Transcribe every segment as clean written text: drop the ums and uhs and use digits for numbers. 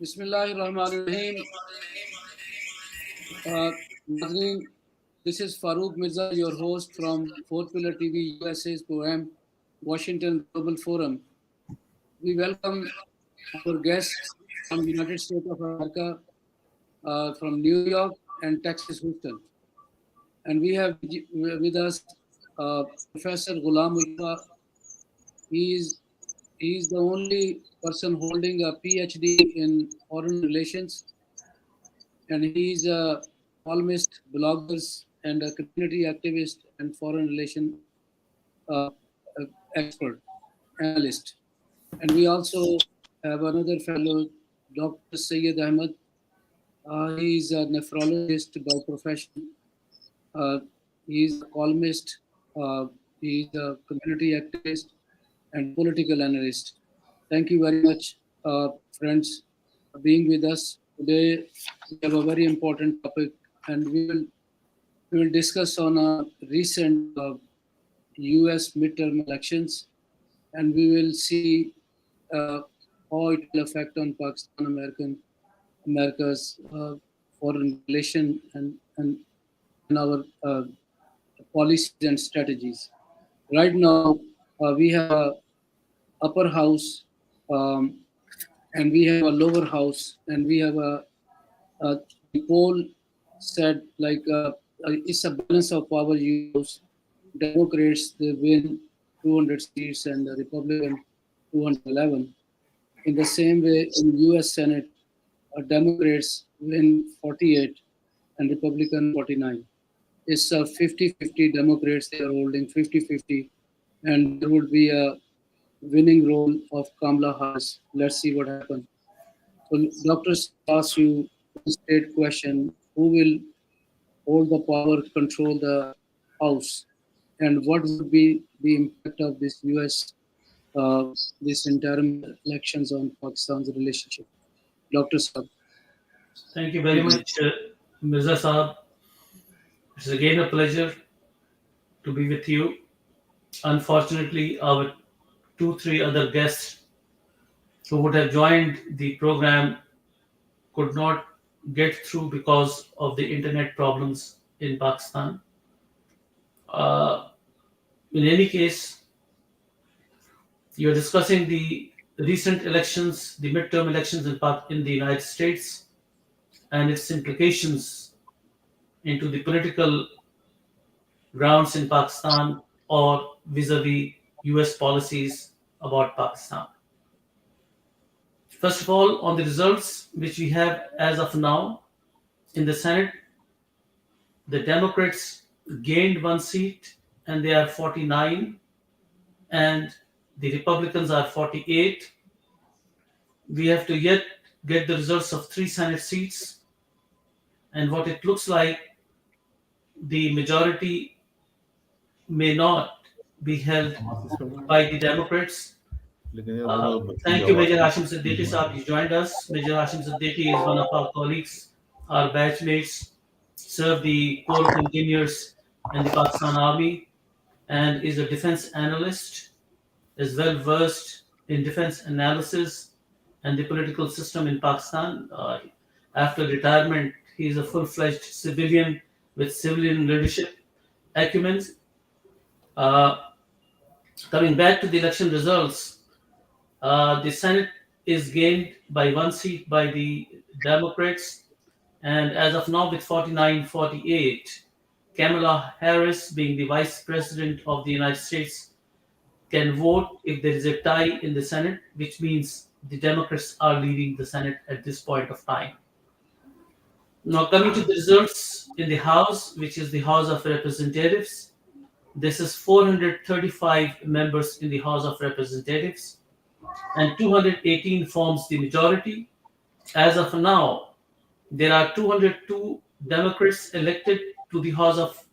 Bismillahirrahmanirrahim. Nazneen, this is Farooq Mirza, your host from Four Pillar TV USA's program, Washington Global Forum. We welcome our guests from United States of America, from New York and Texas, Houston. And we have with us Professor Golam. He's, he's the only person holding a PhD in foreign relations, and he's a columnist, bloggers, and a community activist and foreign relation uh, expert, analyst. And we also have another fellow, Dr. Syed Ahmed. He's a nephrologist by profession. Uh, he's a columnist. Uh, he's a community activist and political analyst. Thank you very much, friends, for being with us. Today, we have a very important topic, and we will discuss on a recent U.S. midterm elections, and we will see uh, how it will affect on Pakistan, America's foreign relation and our policies and strategies. Right now, we have a upper house, um, and we have a lower house, and we have a the poll said like it's a balance of power use. Democrats they win 200 seats and the Republican 211. In the same way, in U.S. Senate, Democrats win 48 and Republican 49. It's a 50-50. Democrats they are holding 50-50, and there would be a winning role of Kamala Harris. Let's see what happens. So, doctors ask you one straight question: who will hold the power, control the House, and what would be the impact of this U.S. This interim elections on Pakistan's relationship? Doctor Saab. Thank you very much, Mirza Saab. It's again a pleasure to be with you. Unfortunately, our three other guests who would have joined the program could not get through because of the internet problems in Pakistan. Uh, in any case, you're discussing the recent elections, the midterm elections in the United States, and its implications into the political grounds in Pakistan or vis-a-vis US policies about Pakistan. First of all, on the results which we have as of now in the Senate, the Democrats gained one seat and they are 49, and the Republicans are 48. We have to yet get the results of 3 Senate seats, and what it looks like, the majority may not be held by the Democrats. Thank you, Major Hashim Siddiqui Saab. You joined us. Major Hashim Siddiqui is one of our colleagues, our batchmates, served the Corps of Engineers in the Pakistan Army, and is a defense analyst, is well versed in defense analysis and the political system in Pakistan. After retirement, he is a full-fledged civilian with civilian leadership acumen. Coming back to the election results, the Senate is gained by one seat by the Democrats, and as of now, with 49-48, Kamala Harris, being the Vice President of the United States, can vote if there is a tie in the Senate, which means the Democrats are leading the Senate at this point of time. Now, coming to the results in the House, which is the House of Representatives, this is 435 members in the House of Representatives, and 218 forms the majority. As of now, there are 202 Democrats elected to the House of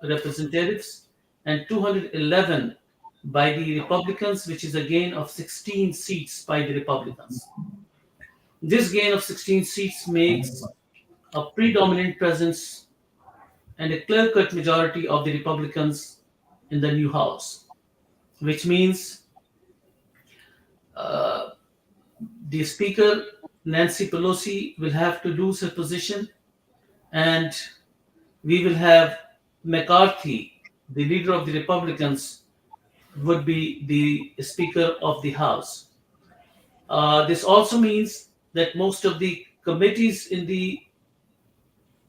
Representatives and 211 by the Republicans, which is a gain of 16 seats by the Republicans. This gain of 16 seats makes a predominant presence and a clear-cut majority of the Republicans in the new House, which means the Speaker Nancy Pelosi will have to lose her position, and we will have McCarthy, the leader of the Republicans, would be the Speaker of the House. This also means that most of the committees in the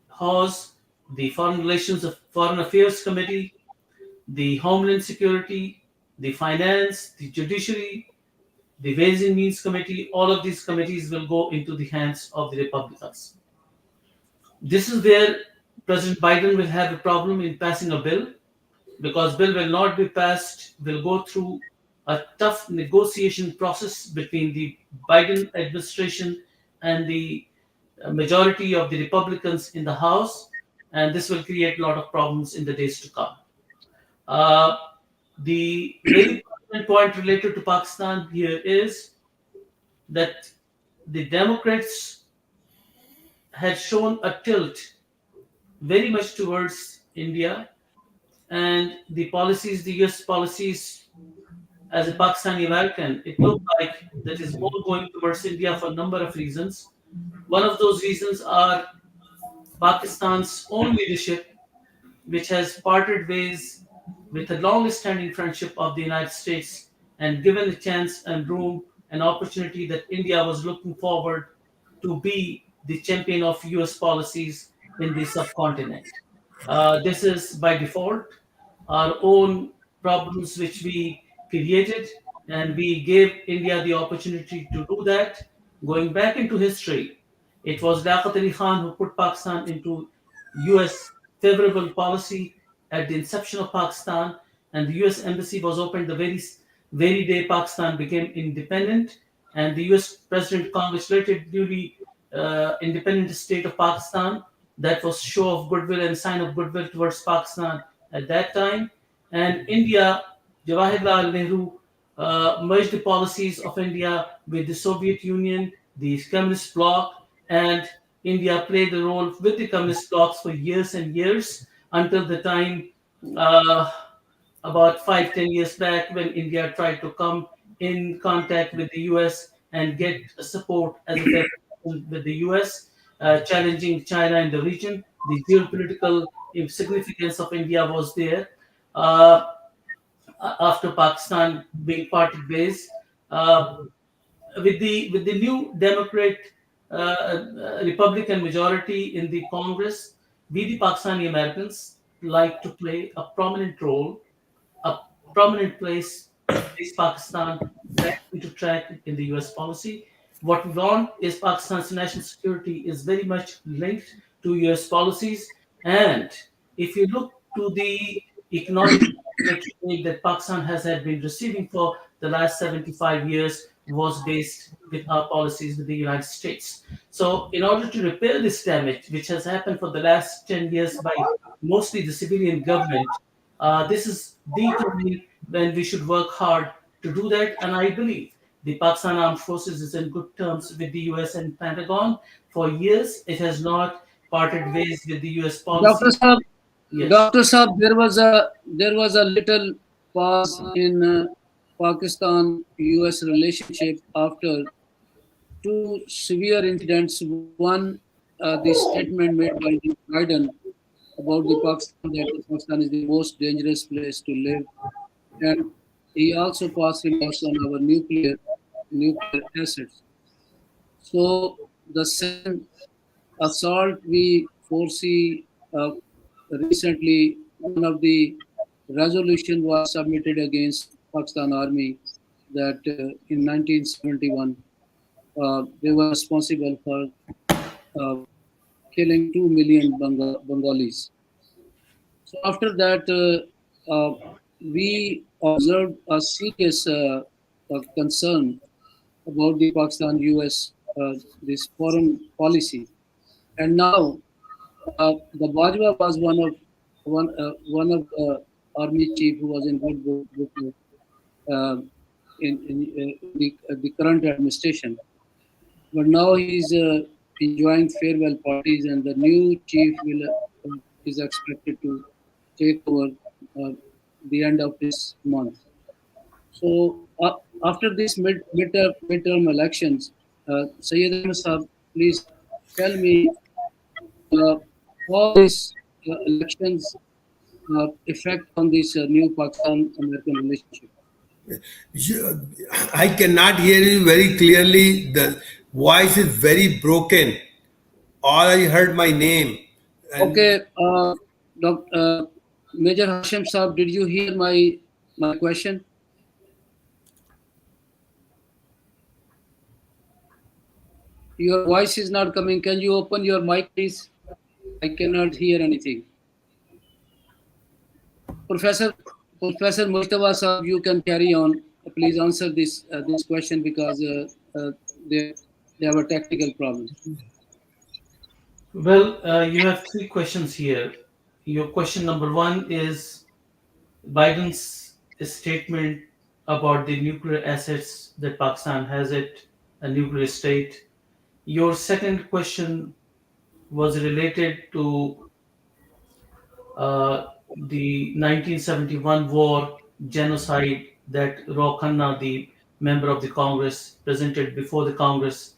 House, the Foreign Affairs Committee, the Homeland Security, the Finance, the Judiciary, the Ways and Means Committee, all of these committees will go into the hands of the Republicans. This is where President Biden will have a problem in passing a bill, because bill will not be passed, will go through a tough negotiation process between the Biden administration and the majority of the Republicans in the House, and this will create a lot of problems in the days to come. Uh, the very important point related to Pakistan here is that the Democrats had shown a tilt very much towards India, and the policies, the US policies, as a Pakistani American, it looked like that is more going towards India for a number of reasons. One of those reasons are Pakistan's own leadership, which has parted ways with a long standing friendship of the United States and given a chance and room and opportunity that India was looking forward to be the champion of US policies in the subcontinent. This is by default our own problems which we created, and we gave India the opportunity to do that. Going back into history, it was Liaquat Ali Khan who put Pakistan into US favorable policy at the inception of Pakistan, and the US embassy was opened the very day Pakistan became independent, and the US president congratulated newly independent state of Pakistan. That was show of goodwill and sign of goodwill towards Pakistan at that time. And India, Jawaharlal Nehru merged the policies of India with the Soviet Union, the communist bloc, and India played a role with the communist blocs for years and years until the time uh, about 5-10 years back when India tried to come in contact with the US and get support as a favor with the US, challenging China in the region. The geopolitical significance of India was there. Uh, After Pakistan being parted ways, uh, with the new Democrat Republican majority in the Congress, we the Pakistani Americans like to play a prominent role, a prominent place Pakistan back into track in the US policy. What we want is Pakistan's national security is very much linked to US policies. And if you look to the economic aid that Pakistan has had been receiving for the last 75 years was based with our policies with the United States. So, in order to repair this damage, which has happened for the last 10 years by mostly the civilian government, this is the time when we should work hard to do that. And I believe the Pakistan Armed Forces is in good terms with the US and Pentagon. For years, it has not parted ways with the US Dr. policy. Saab, Yes. Dr. Saab, there was a little pause in Pakistan-US relationship after two severe incidents. One, the statement made by Biden about the Pakistan that Pakistan is the most dangerous place to live, and he also passed remarks on our nuclear assets. So the second assault we foresee, recently, one of the resolution was submitted against Pakistan Army that in 1971 they were responsible for uh, killing 2 million Bengalis. So after that, we observed a serious concern about the Pakistan-US this foreign policy, and now the Bajwa was one of the army chief who was in good book uh, in the current administration. But now he's enjoying farewell parties, and the new chief will is expected to take over uh, the end of this month. So after these midterm elections, Sayyid Ahmed Saab, please tell me uh, how this elections effect on this new Pakistan-American relationship. You- I cannot hear you very clearly. The voice is very broken. All I heard my name. And Okay, Major Hashim Saab, did you hear my question? Your voice is not coming. Can you open your mic, please? I cannot hear anything. Professor Professor Mujtaba Saab, you can carry on. Please answer this question because they they have a technical problem. Well, you have three questions here. Your question number one is Biden's statement about the nuclear assets that Pakistan has it, a nuclear state. Your second question was related to the 1971 war genocide that Raw Khanna, the member of the Congress, presented before the Congress.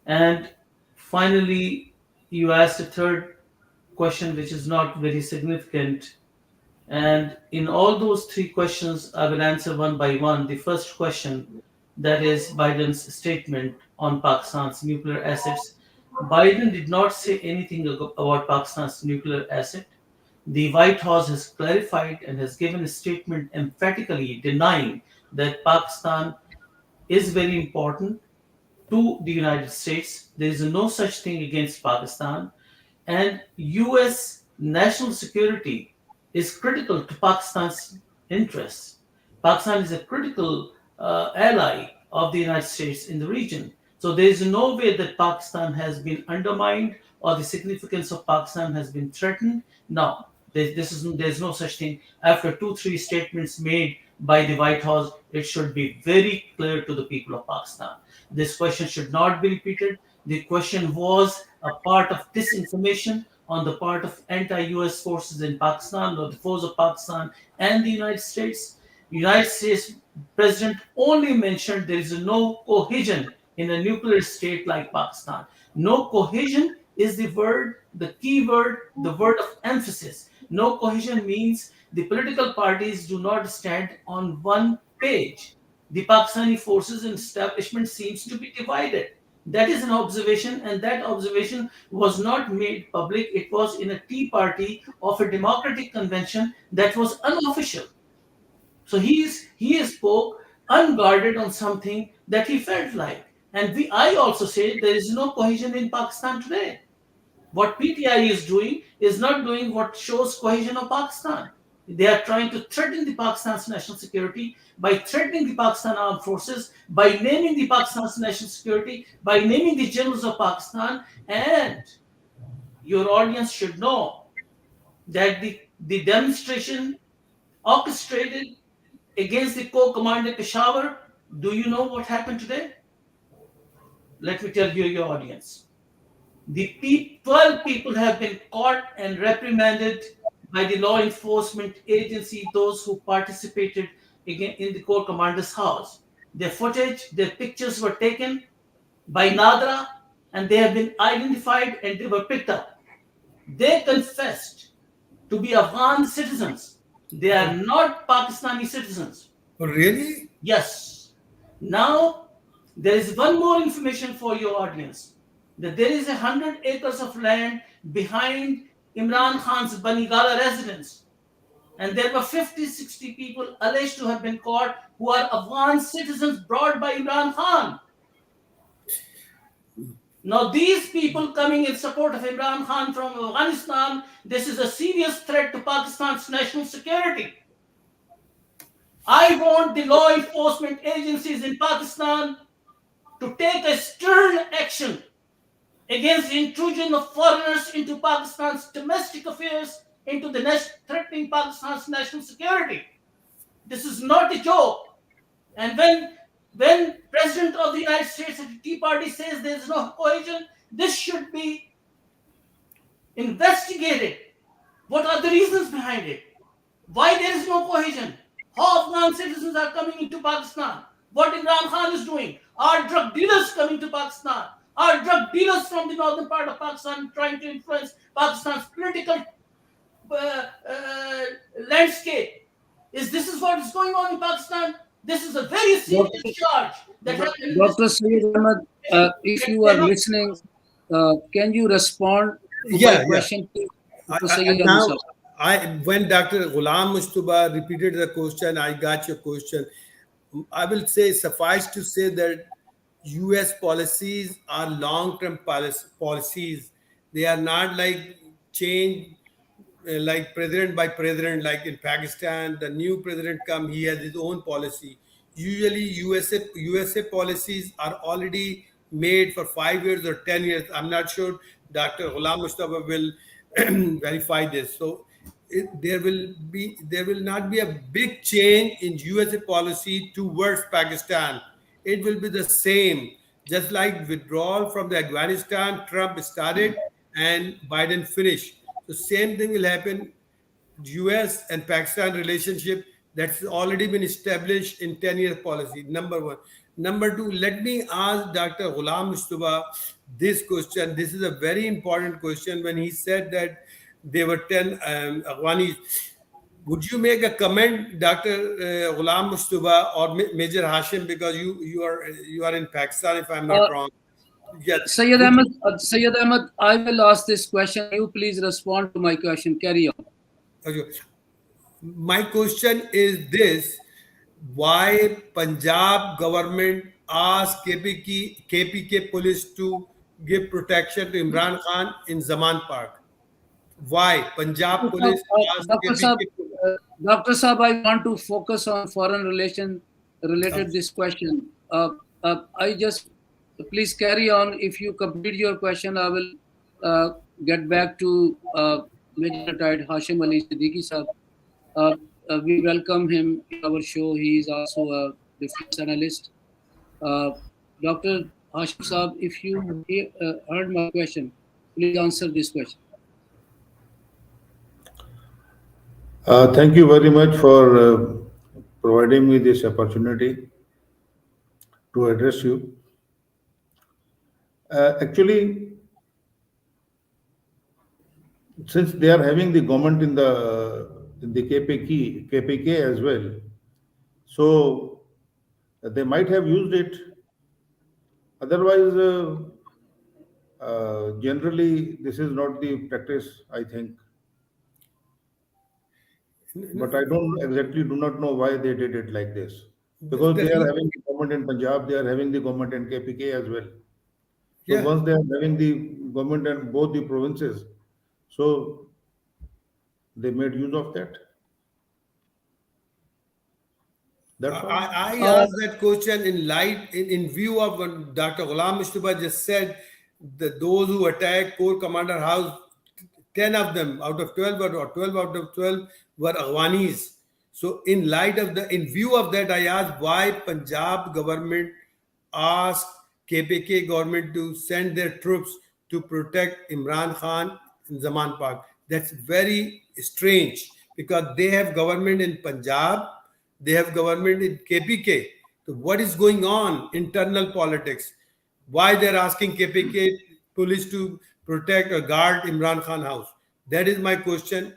And finally, you asked a third question, which is not very significant. And in all those three questions, I will answer one by one. The first question, that is Biden's statement on Pakistan's nuclear assets. Biden did not say anything about Pakistan's nuclear asset. The White House has clarified and has given a statement emphatically denying that Pakistan is very important to the United States. There is no such thing against Pakistan. And US national security is critical to Pakistan's interests. Pakistan is a critical ally of the United States in the region. So there is no way that Pakistan has been undermined or the significance of Pakistan has been threatened. No, there's no such thing. After two, three statements made by the White House, it should be very clear to the people of Pakistan. This question should not be repeated. The question was a part of disinformation on the part of anti-US forces in Pakistan or the force of Pakistan and the United States. United States president only mentioned there is no cohesion in a nuclear state like Pakistan. No cohesion is the word, the key word, the word of emphasis. No cohesion means the political parties do not stand on one page. The Pakistani forces and establishment seems to be divided. That is an observation, and that observation was not made public. It was in a tea party of a democratic convention that was unofficial. So he spoke unguarded on something that he felt like. And I also say there is no cohesion in Pakistan today. What PTI is doing is not doing what shows cohesion of Pakistan. They are trying to threaten the Pakistan's national security by threatening the Pakistan armed forces, by naming the Pakistan's national security, by naming the generals of Pakistan. And your audience should know that the demonstration orchestrated against the co-commander Peshawar, do you know what happened today? Let me tell you, your audience. 12 people have been caught and reprimanded by the law enforcement agency, those who participated again in the corps commander's house. Their footage, their pictures were taken by Nadra and they have been identified and they were picked up. They confessed to be Afghan citizens. They are not Pakistani citizens. oh, really? Yes. Now, there is one more information for your audience that there is 100 acres of land behind Imran Khan's Banigala residence. And there were 50, 60 people alleged to have been caught who are Afghan citizens brought by Imran Khan. Now, these people coming in support of Imran Khan from Afghanistan, this is a serious threat to Pakistan's national security. I want the law enforcement agencies in Pakistan to take a stern action against the intrusion of foreigners into Pakistan's domestic affairs, into the threatening Pakistan's national security. This is not a joke. And when President of the United States at the Tea Party says there is no cohesion, this should be investigated. What are the reasons behind it? Why there is no cohesion? How Afghan citizens are coming into Pakistan? What Imran Khan is doing? Are drug dealers coming to Pakistan? Are drug dealers from the northern part of Pakistan trying to influence Pakistan's political uh, uh, landscape? Is what is going on in Pakistan? This is a very serious Doctor, charge that has been Dr. Sayyid Ahmed, if that you are cannot. listening, can you respond to my Yeah, yeah. question, please, Dr. Sayyid Ahmed Now, sir? when Dr. Ghulam Mujtaba repeated the question, I got your question. I will say, suffice to say that U.S. policies are long-term policies. They are not like change like president by president. Like in Pakistan, the new president come, he has his own policy. Usually, USA policies are already made for 5 years or 10 years. I'm not sure. Dr. Ghulam Mustafa will verify this. So there will not be a big change in USA policy towards Pakistan. It will be the same, just like withdrawal from the Afghanistan. Trump started and Biden finished. So same thing will happen. US and Pakistan relationship that's already been established in 10-year policy. Number one. Number two, let me ask Dr. Ghulam Mustafa this question. This is a very important question. When he said that there were 10 Afghanis, would you make a comment, Dr. Ghulam Mustafa or Major Hashim, because you are in Pakistan, if I'm not Uh, wrong. Yes. Would Sayyid Ahmed, I will ask this question. You please respond to my question. Carry on. you, my question is this: why Punjab government asked KPK police to give protection to Imran Khan in Zaman Park? Why Punjab police asked Dr. Saab, KPK police? Dr. Saab, I want to focus on foreign relation related this question. I just please carry on. If you complete your question, I will get back to Major Retired Hashim Ali Siddiqui Saab. Uh, we welcome him in our show. He is also a defense analyst. Uh, Dr. Hashim Saab, if you heard my question, please answer this question. Thank you very much for providing me this opportunity to address you. Actually, since they are having the government in the KPK as well, so they might have used it. Otherwise, generally, this is not the practice, I think. But I don't exactly do not know why they did it like this. Because The they are re- having the government in Punjab, they are having the government in KPK as well. So yeah, once they are having the government in both the provinces, so they made use of that. That's all. I Uh, asked that question in view of what Dr. Ghulam Mustafa just said, that those who attacked Corps Commander House, 10 of them out of 12 or 12 out of 12 were Afghanis. So in view of that, I asked why Punjab government asked KPK government to send their troops to protect Imran Khan in Zaman Park. That's very strange because they have government in Punjab, they have government in KPK. So what is going on? Internal politics. Why they're asking KPK police to protect or guard Imran Khan house? That is my question.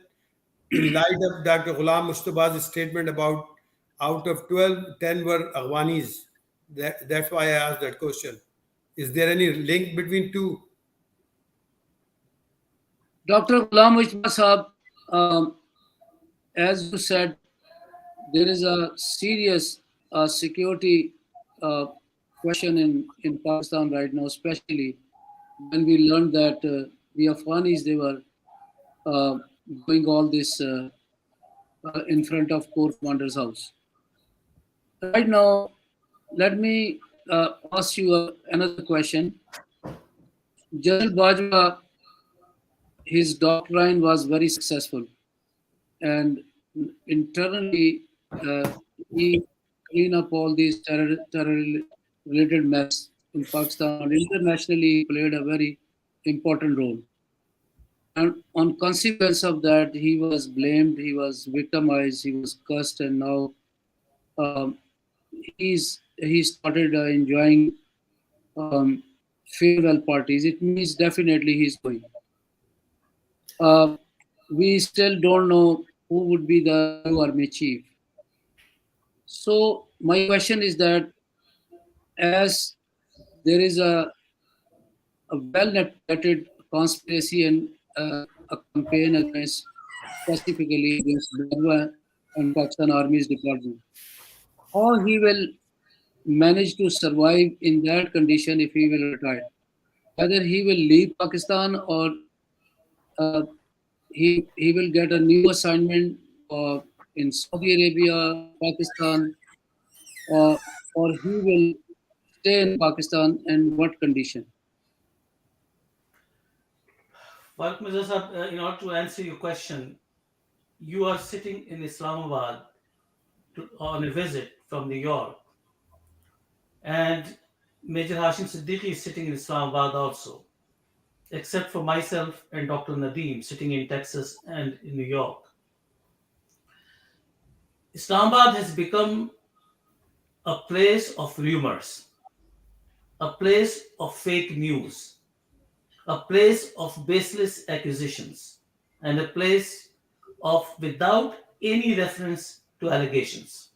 In light of Dr. Ghulam Mustafa's statement about out of 12, 10 were Afghanis. That's why I asked that question. Is there any link between two? Dr. Ghulam Mujtaba Saab, as you said, there is a serious security uh, question in Pakistan right now, especially when we learned that the Afghanis, they were uh, doing all this in front of Corps Commander's house. Right now, let me ask you another question. General Bajwa, his doctrine was very successful, and internally uh, he clean up all these terror related mess in Pakistan, and internationally he played a very important role. And on consequence of that, he was blamed, he was victimized, he was cursed, and now um, he's he started enjoying um, farewell parties. It means definitely he's going. Uh, we still don't know who would be the new army chief. So my question is that as there is a well-netted conspiracy and a campaign against, specifically against Bajwa and Pakistan Army's department, how he will manage to survive in that condition if he will retire? Whether he will leave Pakistan or uh, he will get a new assignment in Saudi Arabia, Pakistan, or he will stay in Pakistan, and what condition? Well, Mirza Sahab, in order to answer your question, you are sitting in Islamabad on a visit from New York, and Major Hashim Siddiqui is sitting in Islamabad also, except for myself and Dr. Nadeem sitting in Texas and in New York. Islamabad has become a place of rumors, a place of fake news, a place of baseless accusations, and a place of without any reference to allegations.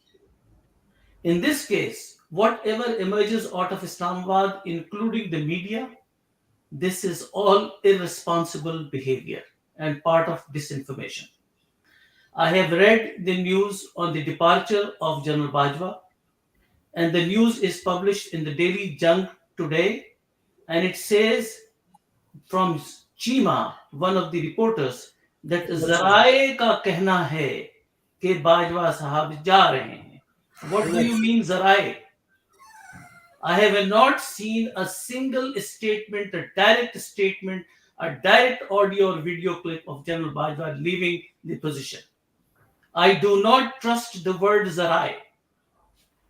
In this case, whatever emerges out of Islamabad, including the media, this is all irresponsible behavior and part of disinformation. I have read the news on the departure of General Bajwa, and the news is published in the Daily Jung today, and it says from Chima, one of the reporters, that Zarae ka कहना है कि बाजवा साहब जा रहे हैं. What do you mean Zarae? I have not seen a single statement, a direct audio or video clip of General Bajwa leaving the position. I do not trust the word Zarae.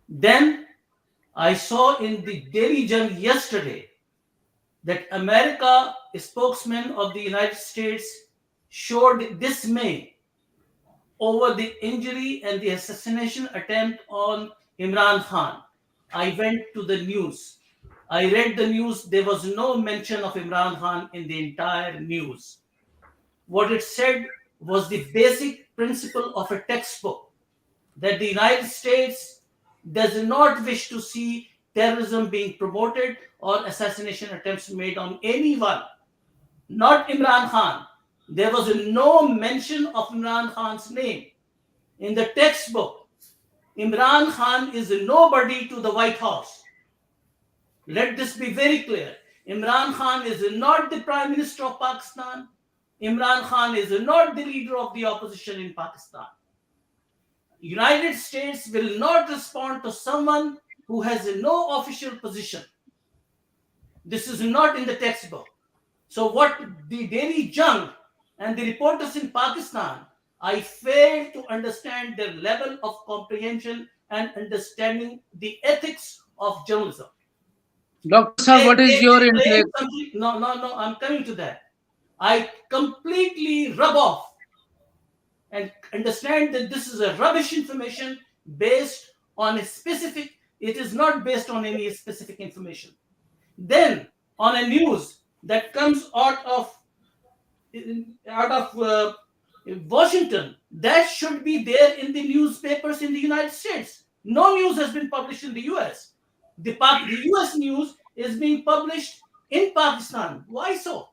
Then I saw in the Daily Jung yesterday that America, a spokesman of the United States, showed dismay over the injury and the assassination attempt on Imran Khan. I went to the news. I read the news. There was no mention of Imran Khan in the entire news. What it said was the basic principle of a textbook that the United States does not wish to see terrorism being promoted or assassination attempts made on anyone, not Imran Khan. There was no mention of Imran Khan's name. In the textbook, Imran Khan is a nobody to the White House. Let this be very clear. Imran Khan is not the Prime Minister of Pakistan. Imran Khan is not the leader of the opposition in Pakistan. United States will not respond to someone who has no official position. This is not in the textbook. So what the Daily Jung and the reporters in Pakistan, I fail to understand their level of comprehension and understanding the ethics of journalism. Dr. Saab, what is your intake? No, I'm coming to that. I completely rub off and understand that this is a rubbish information based on a specific, it is not based on any specific information. Then on a news that comes out of Washington, that should be there in the newspapers in the United States. No news has been published in the US. The US news is being published in Pakistan. Why so?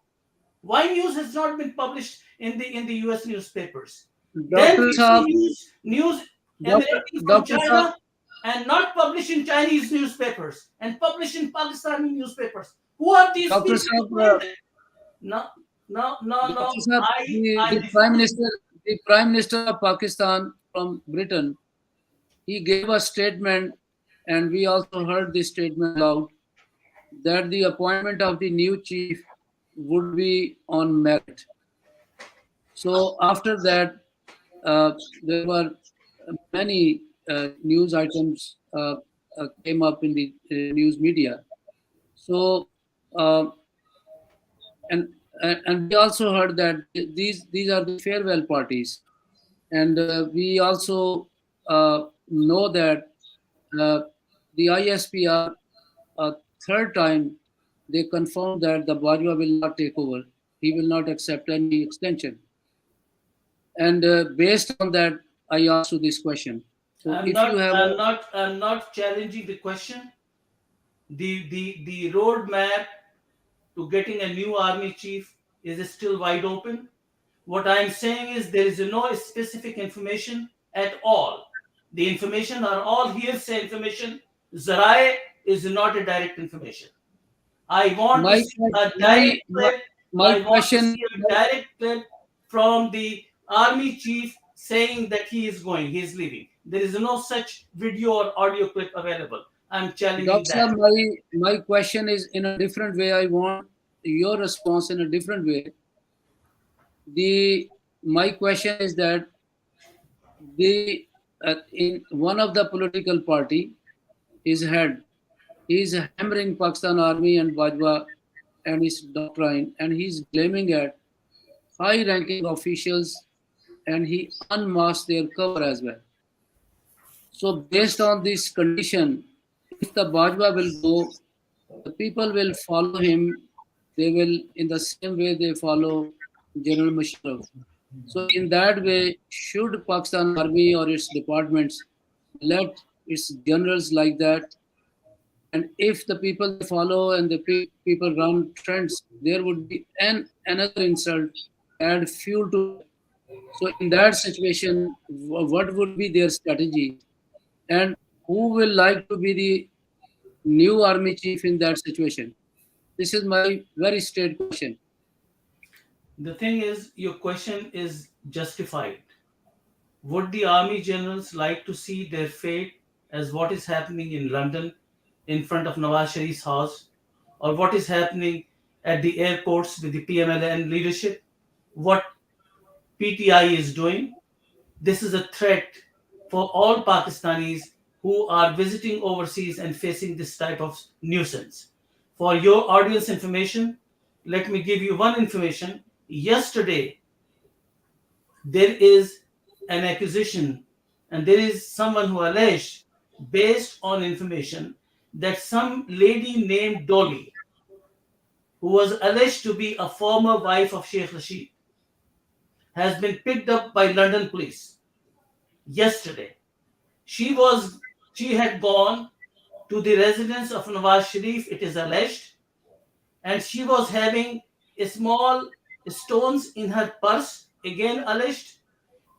Why news has not been published in the US newspapers? Then we see news emanating from China and not published in Chinese newspapers and published in Pakistani newspapers. Who are these people? No. The Prime Minister of Pakistan from Britain, he gave a statement, and we also heard this statement loud, that the appointment of the new chief would be on merit. So after that, there were many news items came up in the news media. So and we also heard that these are the farewell parties, and we also know that the ISPR, a third time, they confirmed that the Bajwa will not take over. He will not accept any extension. And based on that, I asked you this question. So I'm if you not have I'm a not I'm not challenging the question. The roadmap to getting a new army chief is still wide open. What I'm saying is there is no specific information at all. The information are all hearsay information. Zarai is not a direct information. I want to my see a my direct clip. my I want to question, see a direct clip from the army chief saying that he is going, he is leaving. There is no such video or audio clip available. I'm challenging Doctor, that. my question is in a different way. I want your response in a different way. The My question is that the in one of the political party, his head, he is hammering Pakistan Army and Bajwa and his doctrine, and he's blaming at high-ranking officials, and he unmasked their cover as well. So based on this condition, if the Bajwa will go, the people will follow him. They will, in the same way they follow General Musharraf. So in that way, should Pakistan Army or its departments let its generals like that? And if the people they follow and the people run trends, there would be another insult, add fuel to it. So in that situation, what would be their strategy? And who will like to be the new army chief in that situation? This is my very straight question. The thing is, your question is justified. Would the army generals like to see their fate as what is happening in London in front of Nawaz Sharif's house, or what is happening at the airports with the PMLN leadership? What PTI is doing? This is a threat for all Pakistanis who are visiting overseas and facing this type of nuisance. For your audience information, let me give you one information. Yesterday, there is an accusation and there is someone who alleged, based on information, that some lady named Dolly, who was alleged to be a former wife of Sheikh Rashid, has been picked up by London police yesterday. She had gone to the residence of Nawaz Sharif, it is alleged, and she was having small stones in her purse, again alleged,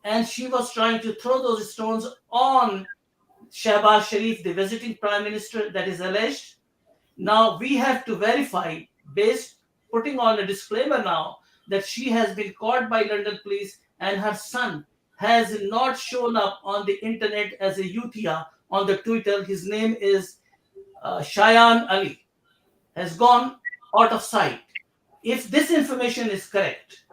and she was trying to throw those stones on Shehbaz Sharif, the visiting prime minister, that is alleged. Now we have to verify, based putting on a disclaimer now, that she has been caught by London police and her son has not shown up on the internet as a Yutia on the Twitter. His name is Shayan Ali, has gone out of sight. If this information is correct,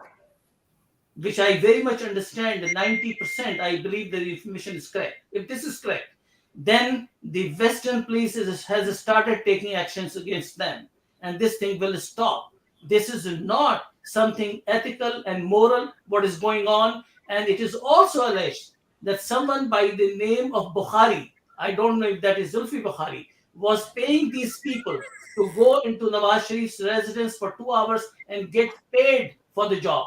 which I very much understand, 90%, I believe the information is correct. If this is correct, then the Western police has started taking actions against them, and this thing will stop. This is not something ethical and moral, what is going on. And it is also alleged that someone by the name of Bukhari, I don't know if that is Zulfi Bukhari, was paying these people to go into Nawaz Sharif's residence for 2 hours and get paid for the job.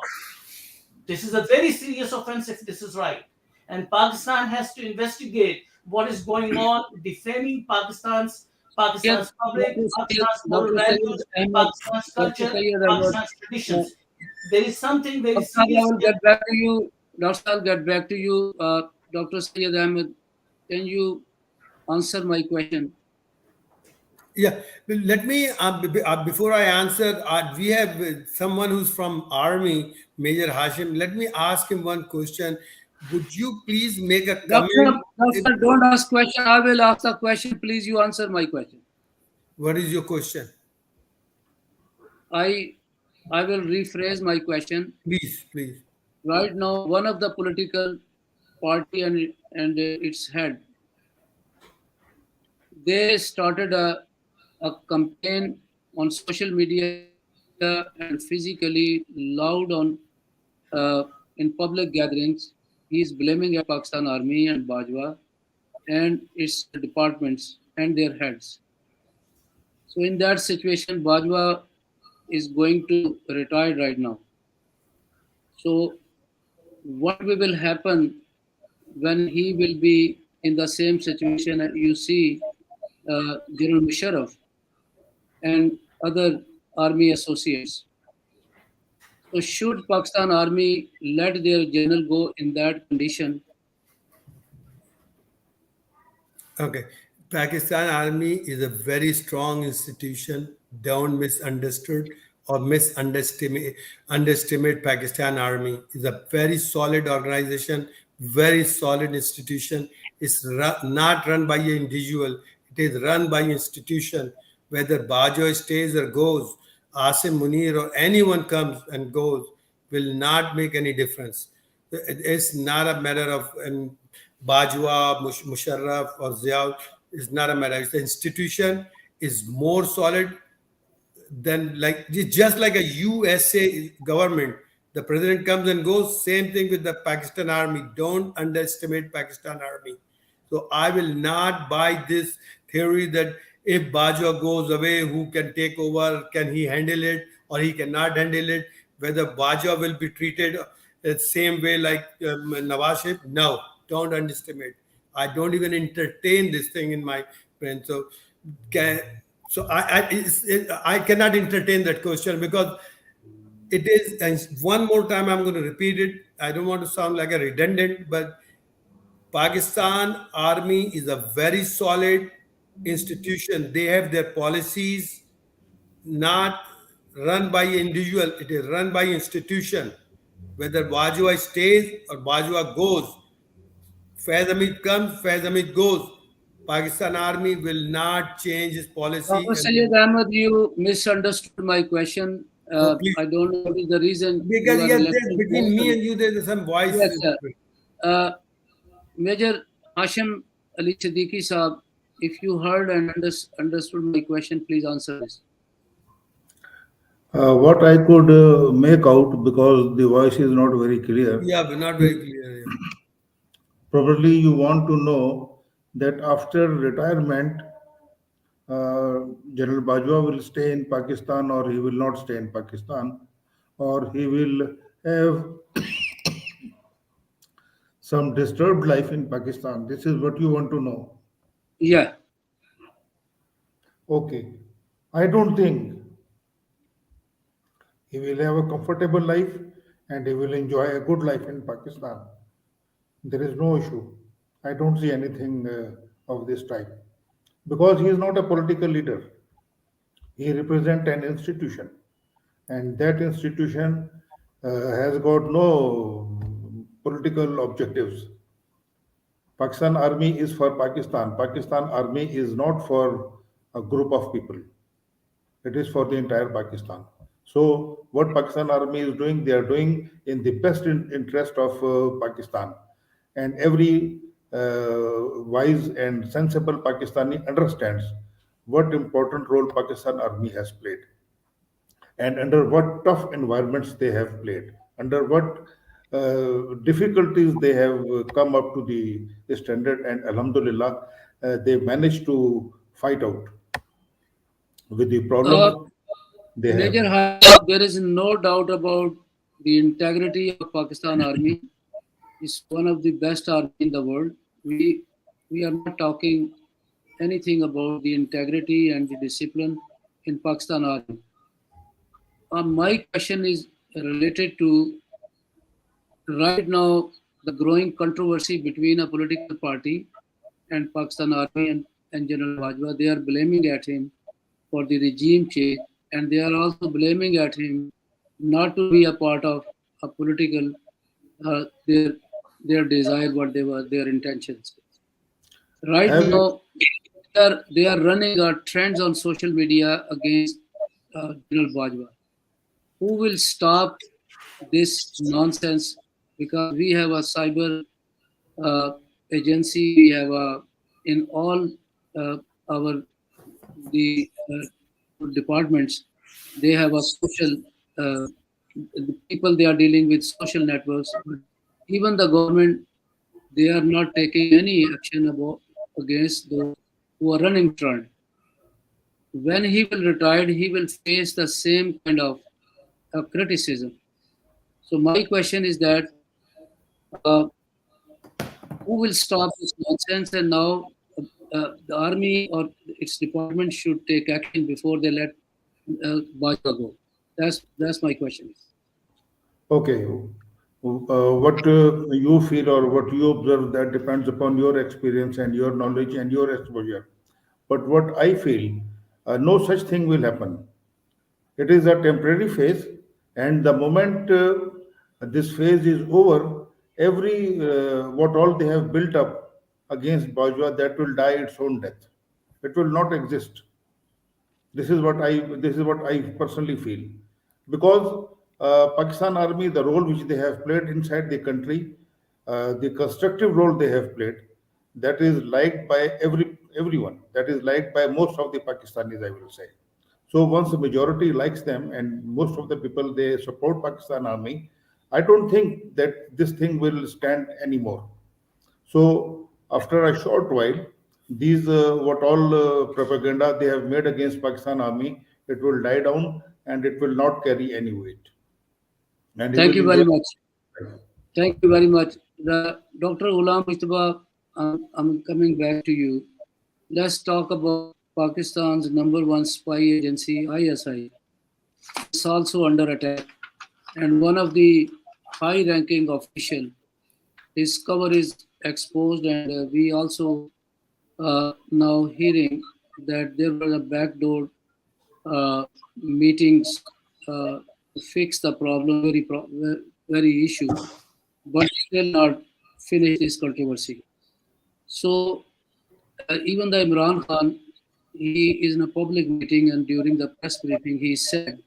This is a very serious offense if this is right. And Pakistan has to investigate what is going on, defaming Yes, Pakistan's public, Dr. Syed, Pakistan's moral Dr. Syed values, Ahmed, Pakistan's Dr. culture, Syed Ahmed, Pakistan's traditions. There is something very Doctor, I serious will here. get back to you. Doctor, I'll get back to you. Dr. Syed Ahmed, can you answer my question? Yeah, well, let me before I answer, we have someone who's from Army, Major Hashim. Let me ask him one question. Would you please make a comment? Doctor, don't ask question. I will ask the question. Please, you answer my question. What is your question? I I will rephrase my question. Please, please. Right now, one of the political party and its head, they started a campaign on social media and physically loud on uh, in public gatherings. He is blaming at Pakistan Army and Bajwa and its departments and their heads. So in that situation, Bajwa is going to retire right now. So what will happen when he will be in the same situation that you see General Musharraf and other army associates? So should Pakistan army let their general go in that condition? Okay. Pakistan Army is a very strong institution. Don't misunderstood or underestimate Pakistan Army. Is a very solid organization, very solid institution. It's not run by an individual. It is run by institution. Whether Bajo stays or goes, Asim Munir or anyone comes and goes will not make any difference. It's not a matter of Bajwa, Musharraf, or Ziaul. It's not a matter. It's the institution is more solid than like just like a USA government. The president comes and goes. Same thing with the Pakistan army. Don't underestimate Pakistan army. So I will not buy this theory that if Bajwa goes away, who can take over? Can he handle it or he cannot handle it? Whether Bajwa will be treated the same way like Nawaz Sharif? No, don't underestimate. I don't even entertain this thing in my brain. So, can, I cannot entertain that question because it is. And one more time, I'm going to repeat it. I don't want to sound like a redundant, but Pakistan Army is a very solid institution. They have their policies, not run by individual. It is run by institution. Whether Bajwa stays or Bajwa goes, Faiz Hamid comes, Faiz Hamid goes. Pakistan Army will not change its policy and Sayyid Ahmed, you misunderstood my question. oh, please. I don't know what is the reason you Because are yes, electing between me person. and you, there's some voice. Yes, sir. Uh, Major Hashim Ali Siddiqui Saab, if you heard and understood my question, please answer this. What I could make out, because the voice is not very clear, Yeah, but not very clear. Yeah. probably you want to know that after retirement, General Bajwa will stay in Pakistan or he will not stay in Pakistan, or he will have some disturbed life in Pakistan. This is what you want to know. Yeah. Okay. I don't think he will have a comfortable life and he will enjoy a good life in Pakistan. There is no issue. I don't see anything of this type because he is not a political leader. He represents an institution, and that institution has got no political objectives. Pakistan Army is for Pakistan. Pakistan Army is not for a group of people. It is for the entire Pakistan. So what Pakistan Army is doing, they are doing in the best interest of Pakistan, and every wise and sensible Pakistani understands what important role Pakistan Army has played and under what tough environments they have played, under what difficulties they have come up to the standard, and Alhamdulillah, they managed to fight out with the Uh, problems they have. Major Hashim, there is no doubt about the integrity of Pakistan Army. It's one of the best army in the world. We are not talking anything about the integrity and the discipline in Pakistan Army. My question is related to right now the growing controversy between a political party and Pakistan Army and General Bajwa. They are blaming at him for the regime change, and they are also blaming at him not to be a part of a political uh, their their desire, what they were, their intentions. Right Have you now, they are running trends on social media against General Bajwa. Who will stop this nonsense? Because we have a cyber uh, agency, we have in all uh, our the departments, they have a social the people they are dealing with social networks. But even the government, they are not taking any action about against those who are running front. When he will retire, he will face the same kind of criticism. So my question is that uh, who will stop this nonsense? And now the army or its department should take action before they let Bajwa go. That's my question. Okay. What you feel or what you observe, that depends upon your experience and your knowledge and your exposure. But what I feel, no such thing will happen. It is a temporary phase, and the moment this phase is over, every what all they have built up against Bajwa, that will die its own death. It will not exist. This is what I personally feel, because Pakistan Army, the role which they have played inside the country, the constructive role they have played, that is liked by everyone. That is liked by most of the Pakistanis, I will say. So once the majority likes them and most of the people they support Pakistan Army, I don't think that this thing will stand anymore. So after a short while, these what all propaganda they have made against Pakistan Army, it will die down and it will not carry any weight, and he Thank will you enjoy very much. life. Thank you very much. Dr. Ghulam Mujtaba, I'm coming back to you. Let's talk about Pakistan's number one spy agency, ISI. It's also under attack, and one of the high-ranking official, his cover is exposed, and we also now hearing that there was a backdoor meetings to fix the problem, very issue, but still not finish this controversy. So even the Imran Khan, he is in a public meeting and during the press briefing, he said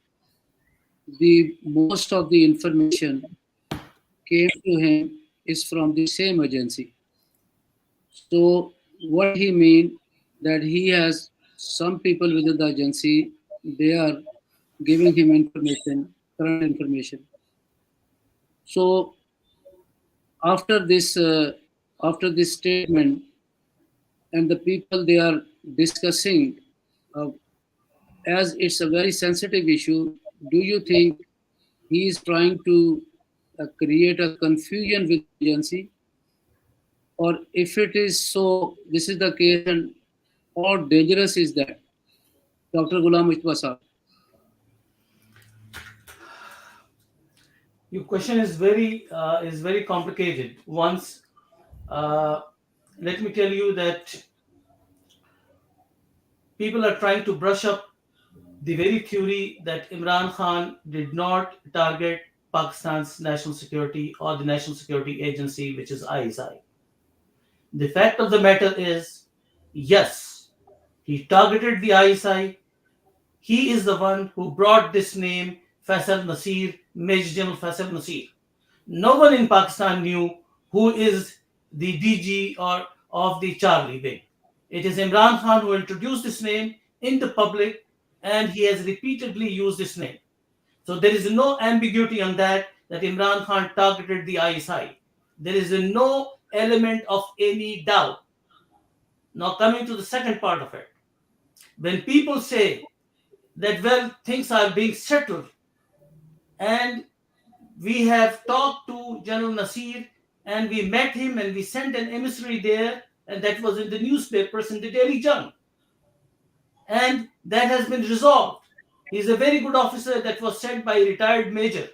the most of the information came to him is from the same agency. So what he mean that he has some people within the agency, they are giving him information, current information. So after this, uh, after this statement, and the people they are discussing, uh, as it's a very sensitive issue, do you think he is trying to create a confusion with the agency, or if it is so, this is the case, and how dangerous is that, Dr. Ghulam Mujtaba? Your question is very complicated. Once, uh, let me tell you that people are trying to brush up the very theory that Imran Khan did not target Pakistan's national security or the national security agency, which is ISI. The fact of the matter is, yes, he targeted the ISI. He is the one who brought this name, Faisal Nasir, Major General Faisal Nasir. No one in Pakistan knew who is the DG or of the Charlie wing. It is Imran Khan who introduced this name in the public, and he has repeatedly used this name. So there is no ambiguity on that Imran Khan targeted the ISI. There is no element of any doubt. Now coming to the second part of it. When people say that, well, things are being settled and we have talked to General Nasir and we met him and we sent an emissary there, and that was in the newspapers in the Daily Jung, and that has been resolved. He's a very good officer that was sent by a retired major.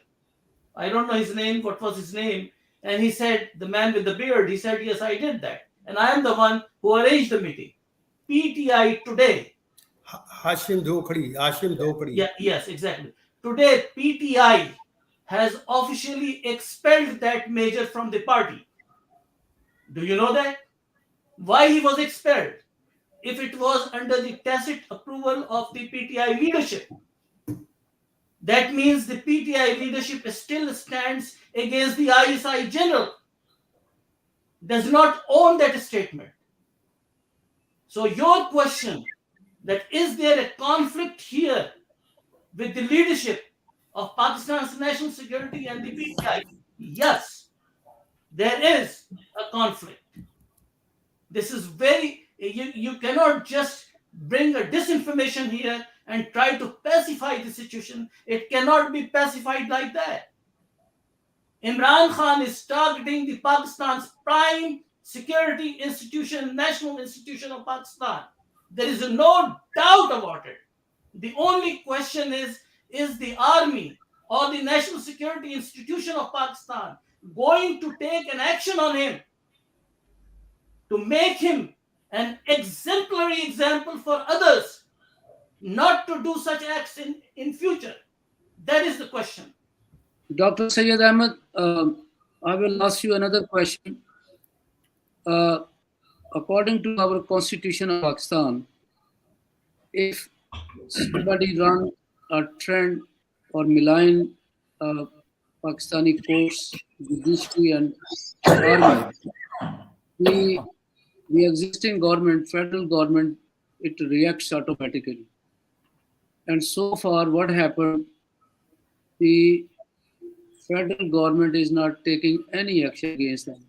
I don't know his name, what was his name? And he said, the man with the beard, he said, yes, I did that. And I am the one who arranged the meeting. PTI today. Hashim Dhokri. Yeah, yes, exactly. Today, PTI has officially expelled that major from the party. Do you know that? Why he was expelled? If it was under the tacit approval of the PTI leadership, that means the PTI leadership still stands against the ISI general, does not own that statement. So your question, that is there a conflict here with the leadership of Pakistan's national security and the PTI? Yes, there is a conflict. This is very You cannot just bring a disinformation here and try to pacify the situation. It cannot be pacified like that. Imran Khan is targeting the Pakistan's prime security institution, national institution of Pakistan. There is no doubt about it. The only question is the army or the national security institution of Pakistan going to take an action on him to make him an exemplary example for others not to do such acts in future? That is the question. Dr. Sayyid Ahmed, I will ask you another question. Uh, According to our constitution of Pakistan, if somebody run a trend or malign Pakistani courts, judiciary, and army, the the existing government, federal government, it reacts automatically. And so far, what happened? The federal government is not taking any action against them.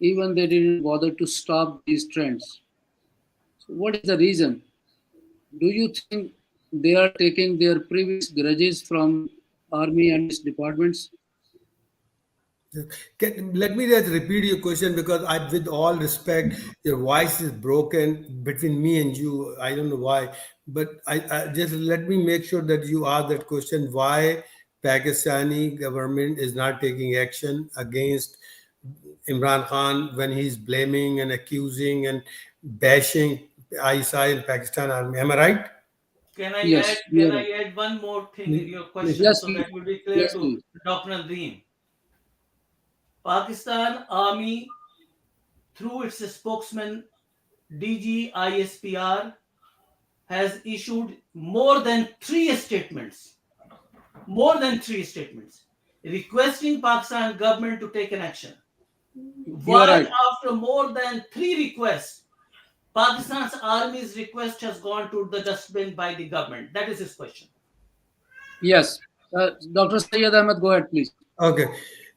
Even they didn't bother to stop these trends. So what is the reason? Do you think they are taking their previous grudges from army and its departments? Let me just repeat your question because with all respect, your voice is broken between me and you. I don't know why, but I just let me make sure that you ask that question: why Pakistani government is not taking action against Imran Khan when he's blaming and accusing and bashing ISI and Pakistan army? Am I right? Can I add? Yes, you Can are I right. add one more thing in your question Yes, so please. that will be clear Yes, to please. Dr. Nadeem? Pakistan Army, through its spokesman DGISPR, has issued more than three statements, requesting Pakistan government to take an action. You are Why, right. after more than three requests, Pakistan's army's request has gone to the dustbin by the government? That is his question. Yes. Dr. Sayyid Ahmed, go ahead, please. Okay.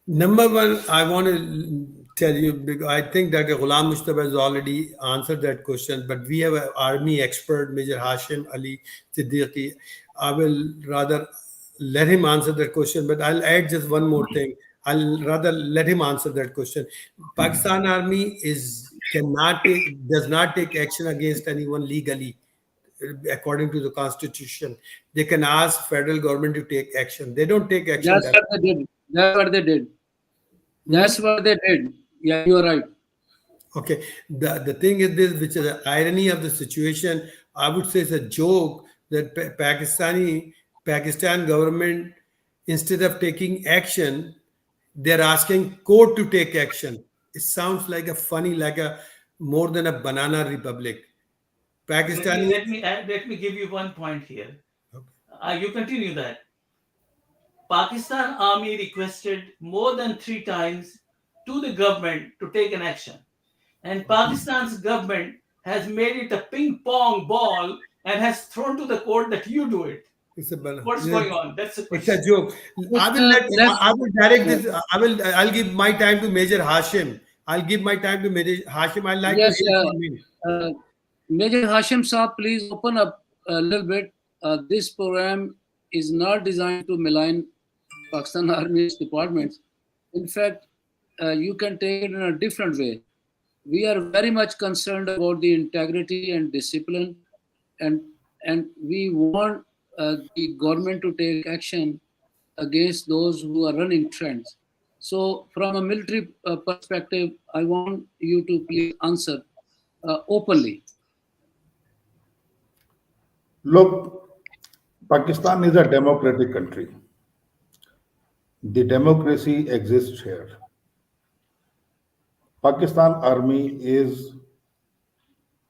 Number one, I want to tell you because I think Dr. Ghulam Mujtaba has already answered that question, but we have an army expert, Major Hashim Ali Siddiqui. I will rather let him answer that question, but I'll add just one more thing. I'll rather let him answer that question. Pakistan Army does not take action against anyone legally according to the constitution. They can ask federal government to take action. They don't take action That's directly. what they did. That's what they did. Hmm? That's what they did. Yeah, you are right. Okay. The thing is this, which is the irony of the situation. I would say it's a joke that Pakistan government, instead of taking action, they're asking court to take action. It sounds like a funny, like a more than a banana republic. Let me Pakistani. let me add, let me give you one point here. You continue that. Pakistan Army requested more than three times to the government to take an action, and Pakistan's government has made it a ping pong ball and has thrown to the court that you do it. It's a banana. What's going on? That's the It's a question. joke. I will let. Let's, I will direct this. I'll give my time to Major Hashim. I'll give my time to Major Hashim. I'd like to yes, hear from him. uh, Major Hashim Saab, please open up a little bit. This program is not designed to malign Pakistan Army's departments. In fact, you can take it in a different way. We are very much concerned about the integrity and discipline, and we want the government to take action against those who are running trends. So, from a military perspective, I want you to please answer openly. Look, Pakistan is a democratic country. The democracy exists here. Pakistan army is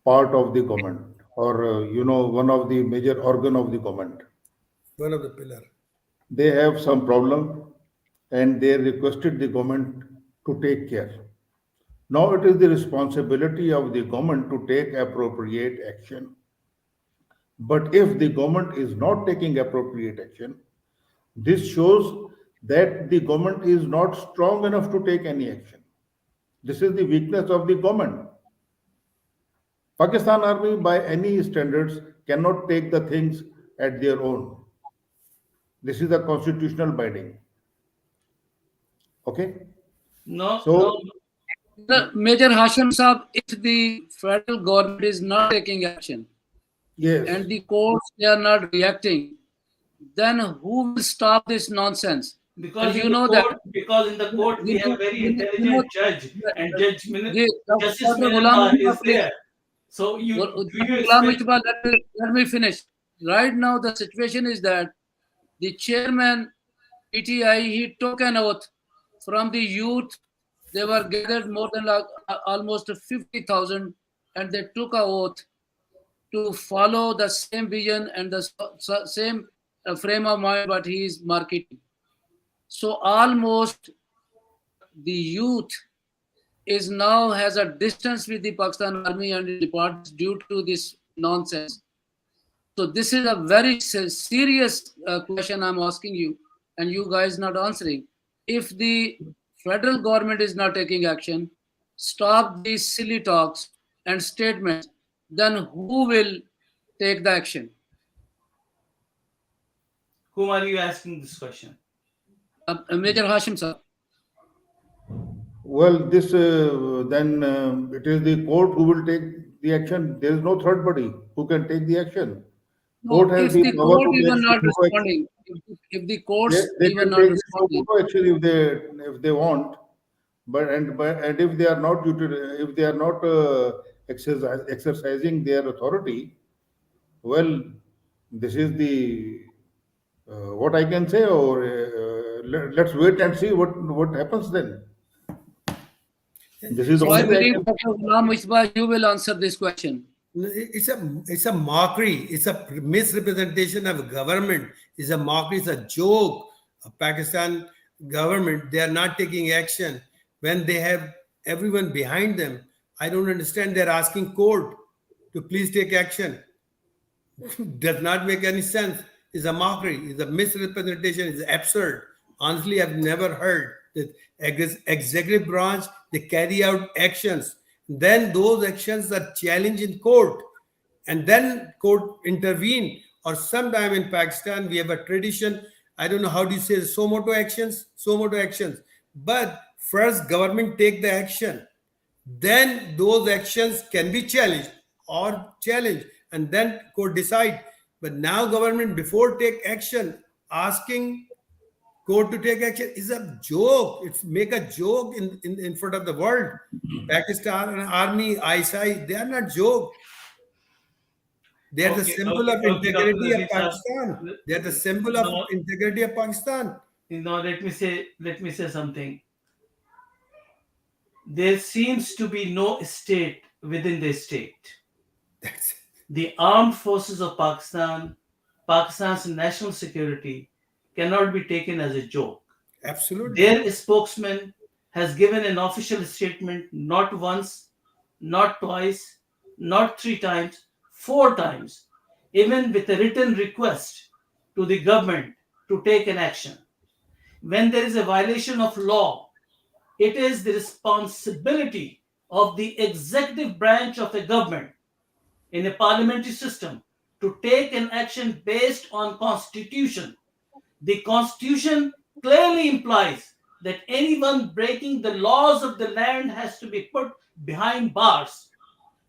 part of the government or one of the major organ of the government. One of the pillar. They have some problem and they requested the government to take care. Now it is the responsibility of the government to take appropriate action. But if the government is not taking appropriate action, this shows that the government is not strong enough to take any action. This is the weakness of the government. Pakistan Army, by any standards, cannot take the things at their own. This is a constitutional binding. Okay? No, no. So, Major Hashim Saab, if the federal government is not taking action yes, and the courts they are not reacting, then who will stop this nonsense? And Because in you the know that court, because in the court we have a very intelligent judge, and Justice Dr. Golam Mirza Mujtaba, is please. there. So do you Dr. Golam expect? Mujtaba, let me finish. Right now, the situation is that the chairman PTI he took an oath from the youth. They were gathered more than almost 50,000, and they took a oath to follow the same vision and the same frame of mind what he is marketing. So almost the youth is now has a distance with the Pakistan Army and the departments due to this nonsense. So this is a very serious question I'm asking you, and you guys not answering. If the federal government is not taking action, stop these silly talks and statements, then who will take the action? Whom are you asking this question? Major Hashim sir. well, this then it is the court who will take the action. There is no third party who can take the action. Court No, has if the the power court to take even not sumo action. responding, if the courts They even can not take the responding, sumo action if they want, but if they are not if they are not exercising their authority, well, this is the what I can say. Or let's wait and see what happens then. This is the so I only way I believe can. Dr. Ghulam Misbah, you will answer this question. It's a mockery. It's a misrepresentation of government. It's a mockery. It's a joke. A Pakistan government, they are not taking action when they have everyone behind them. I don't understand. They're asking court to please take action. Does not make any sense. It's a mockery. It's a misrepresentation. It's absurd. Honestly, I've never heard that executive branch they carry out actions. Then those actions are challenged in court, and then court intervene. Or sometime in Pakistan, we have a tradition. I don't know how do you say so moto actions, so moto actions. But first, government take the action, then those actions can be challenged or challenged, and then court decide. But now government before take action asking court to take action is a joke. It's make a joke in front of the world. Pakistan and army ISI, they are not joke. They are the symbol of Okay, Dr. integrity of Nazir sir. Pakistan. They are the symbol of No, integrity of Pakistan. no, let me say something. There seems to be no state within the state. That's The armed forces of Pakistan, Pakistan's national security cannot be taken as a joke. absolutely. Their spokesman has given an official statement not once, not twice, not three times, four times, even with a written request to the government to take an action. When there is a violation of law, it is the responsibility of the executive branch of a government in a parliamentary system to take an action based on constitution. The constitution clearly implies that anyone breaking the laws of the land has to be put behind bars.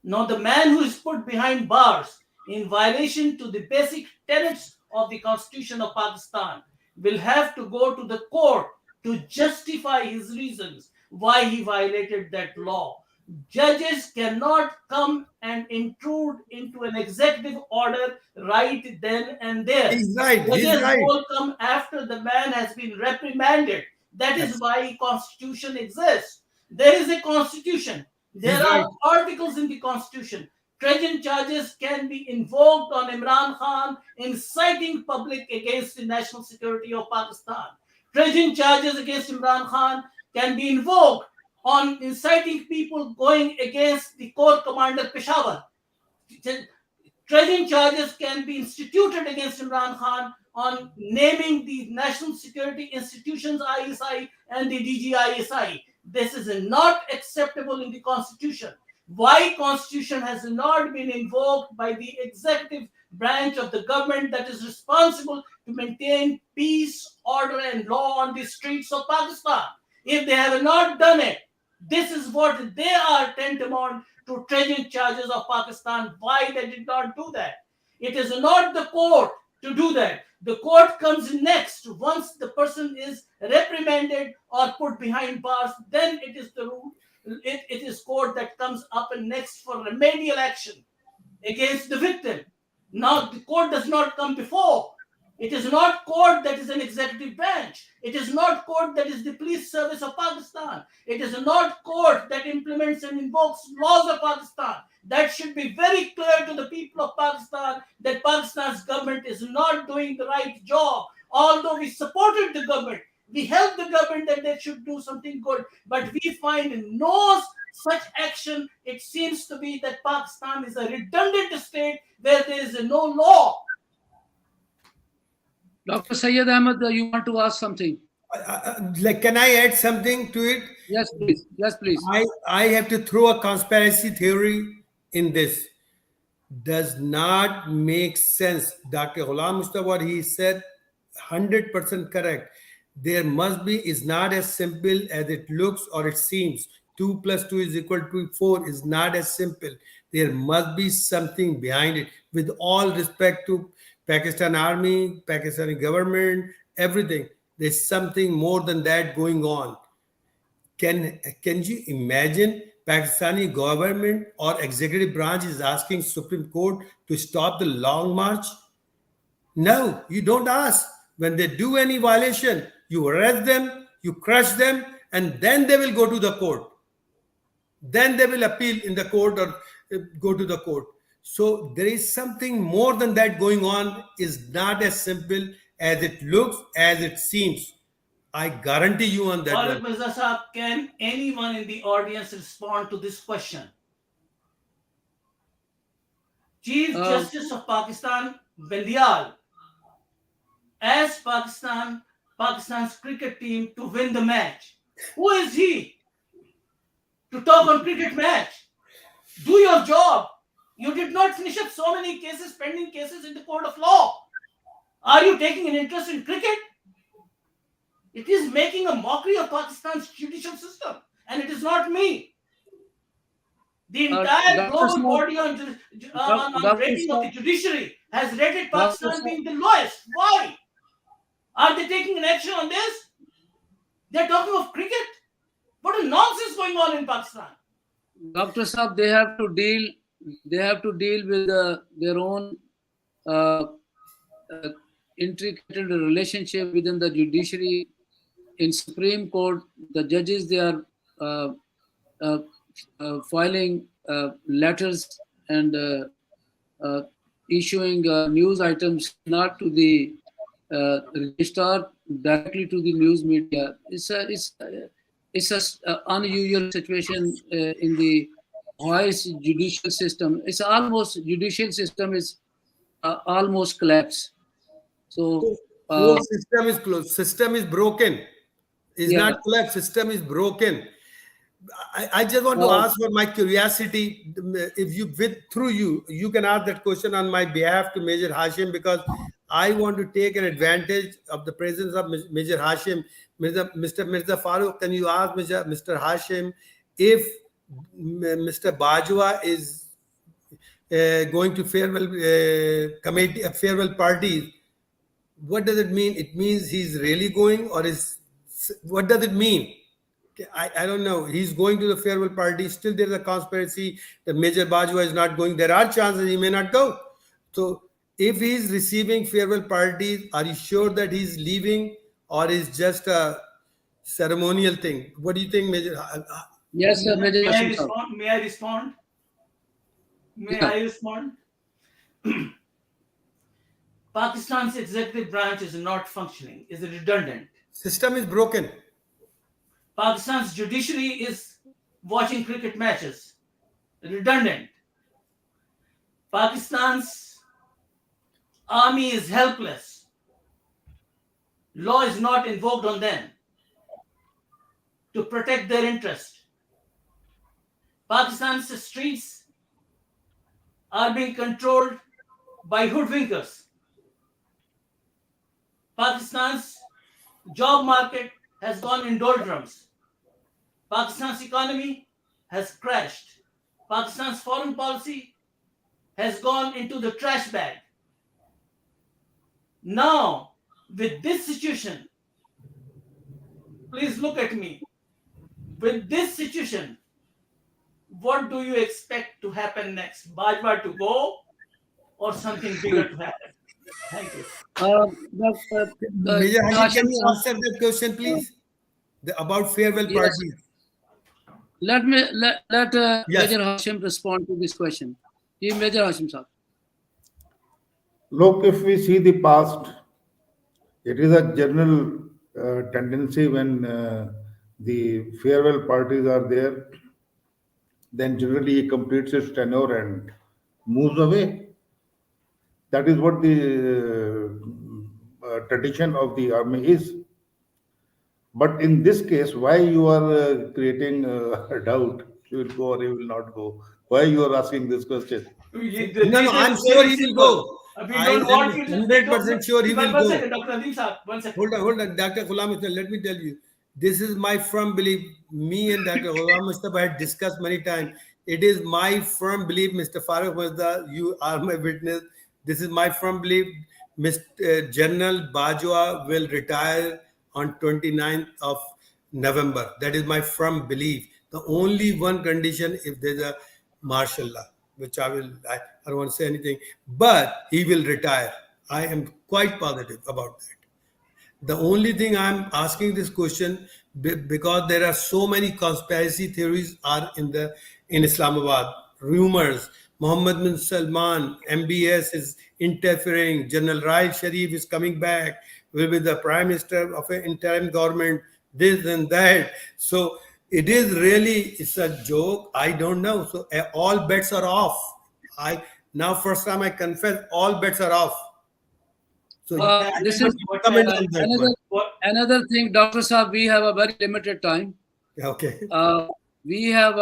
Now, the man who is put behind bars in violation to the basic tenets of the Constitution of Pakistan will have to go to the court to justify his reasons why he violated that law. Judges cannot come and intrude into an executive order right then and there. He's right. He's Judges right. will come after the man has been reprimanded. That is Yes, why constitution exists. There is a constitution. There he's right. are articles in the constitution. Treason charges can be invoked on Imran Khan inciting public against the national security of Pakistan. Treason charges against Imran Khan can be invoked on inciting people going against the Corps Commander Peshawar. Treason charges can be instituted against Imran Khan on naming the national security institutions ISI and the DGISI. This is not acceptable in the constitution. why constitution has not been invoked by the executive branch of the government that is responsible to maintain peace, order, and law on the streets of Pakistan. If they have not done it, this is what they are tantamount to treason charges of Pakistan. Why they did not do that? It is not the court to do that. The court comes next. Once the person is reprimanded or put behind bars, then it is the rule. It is court that comes up and next for remedial action against the victim. Now the court does not come before. It is not court that is an executive branch. It is not court that is the police service of Pakistan. It is not court that implements and invokes laws of Pakistan. That should be very clear to the people of Pakistan that Pakistan's government is not doing the right job. Although we supported the government, we helped the government that they should do something good, but we find no such action. It seems to be that Pakistan is a redundant state where there is no law. Dr. Syed Ahmed, you want to ask something? Like, can I add something to it? Yes, please. Yes, please. I have to throw a conspiracy theory in this. Does not make sense. Dr. Ghulam Mujtaba, what he said, 100% correct. There must be, is not as simple as it looks or it seems. 2 plus 2 is equal to 4 is not as simple. There must be something behind it. With all respect to Pakistan Army, Pakistani government, everything, there's something more than that going on. Can you imagine Pakistani government or executive branch is asking Supreme Court to stop the long march? No, you don't ask. When they do any violation, you arrest them, you crush them, and then they will go to the court. Then they will appeal in the court or go to the court. So there is something more than that going on. Is not as simple as it looks, as it seems. I guarantee you on that Farooq one. Mirza Sahab, can anyone in the audience respond to this question? Chief Justice of Pakistan, Bendial, asked Pakistan's cricket team to win the match. Who is he to talk on cricket match? Do your job. You did not finish up so many cases, pending cases in the court of law. Are you taking an interest in cricket? It is making a mockery of Pakistan's judicial system, and it is not me. The entire global body on rating of the judiciary has rated Pakistan being the lowest. Why? Are they taking an action on this? They're talking of cricket. What a nonsense going on in Pakistan. Dr. Saab, they have to deal with their own intricate relationship within the judiciary. In Supreme Court, the judges, they are filing letters and issuing news items not to the registrar, directly to the news media. It's a unusual situation in the wise judicial system. Judicial system is almost collapsed. So whole system is closed. System is broken. It's Yeah. not collapsed. System is broken. I just want to ask for my curiosity. If you through you can ask that question on my behalf to Major Hashim, because I want to take an advantage of the presence of Major Hashim. Mr. Mirza Farooq, can you ask Mr. Hashim if Mr. Bajwa is going to farewell committee, farewell party? What does it mean? It means he's really going, or what does it mean? I don't know. He's going to the farewell party. Still, there's a conspiracy that Major Bajwa is not going. There are chances he may not go. So, if he's receiving farewell parties, are you sure that he's leaving, or is just a ceremonial thing? What do you think, Major? Yes, sir, Major. May I respond? May I respond? May I respond? Pakistan's executive branch is not functioning, is redundant. System is broken. Pakistan's judiciary is watching cricket matches, redundant. Pakistan's army is helpless. Law is not invoked on them to protect their interest. Pakistan's streets are being controlled by hoodwinkers. Pakistan's job market has gone in doldrums. Pakistan's economy has crashed. Pakistan's foreign policy has gone into the trash bag. Now, with this situation, please look at me. With this situation, what do you expect to happen next? Bajwa to go or something bigger to happen? Thank you. Dr. Major Hashim, Hashim can you Saab, answer that question, please? About farewell yes. parties. Let Yes. Major Hashim respond to this question. Ji, Major Hashim Saab. Look, if we see the past, it is a general tendency when the farewell parties are there, then generally he completes his tenure and moves away. That is what the tradition of the army is. But in this case, why you are creating a doubt he will go or he will not go? Why you are asking this question? No, I'm sure he will go. We I don't am want you to. 100% sure he will One go. second, Dr. Nadeem Saab, 1 second. Hold on, Dr. Ghulam, let me tell you. This is my firm belief. Me and Dr. Ghulam Mujtaba had discussed many times. It is my firm belief, Mr. Farooq Mirza, you are my witness. This is my firm belief. Mr. General Bajwa will retire on 29th of November. That is my firm belief. The only one condition, if there's a martial law, which I don't want to say anything, but he will retire. I am quite positive about that. The only thing I'm asking this question because there are so many conspiracy theories are in Islamabad. Rumors, Mohammed bin Salman, MBS is interfering. General Rail Sharif is coming back. Will be the prime minister of an interim government. This and that. So it is really it's a joke. I don't know. So all bets are off. Now first time I confess all bets are off. So This is comment on that one. another thing, Dr. Saab, we have a very limited time. Okay. We have